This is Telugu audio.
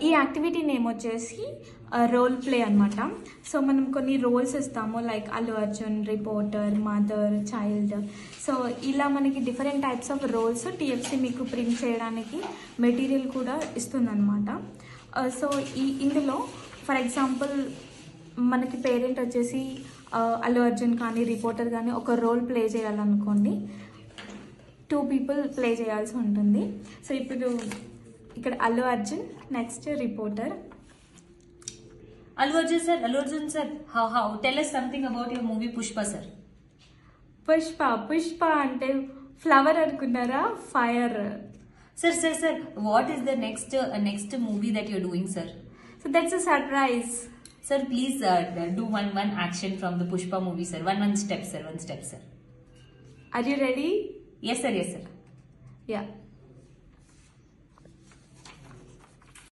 ఈ యాక్టివిటీ నేమ్ వచ్చేసి రోల్ ప్లే అనమాట. సో మనం కొన్ని రోల్స్ ఇస్తాము, like Allu Arjun, reporter, mother, child. So ఇలా మనకి different types of roles TFC మీకు ప్రింట్ చేయడానికి మెటీరియల్ కూడా ఇస్తుందన్నమాట. సో ఇందులో ఫర్ ఎగ్జాంపుల్ మనకి పేరెంట్ వచ్చేసి అల్లు అర్జున్ కానీ రిపోర్టర్ కానీ ఒక రోల్ ప్లే చేయాలనుకోండి, 2 people ప్లే చేయాల్సి ఉంటుంది. సో ఇప్పుడు ఇక్కడ Allu Arjun, next reporter. Allu Arjun sir, how? Tell us something about your movie Pushpa sir. Pushpa అంటే ఫ్లవర్ అనుకున్నారా? Fire. Sir, what is the next movie that you're doing, sir? So that's a surprise. Sir, please do one action from the Pushpa movie, sir. One step, sir. Are you ready? Yes, sir. Yeah.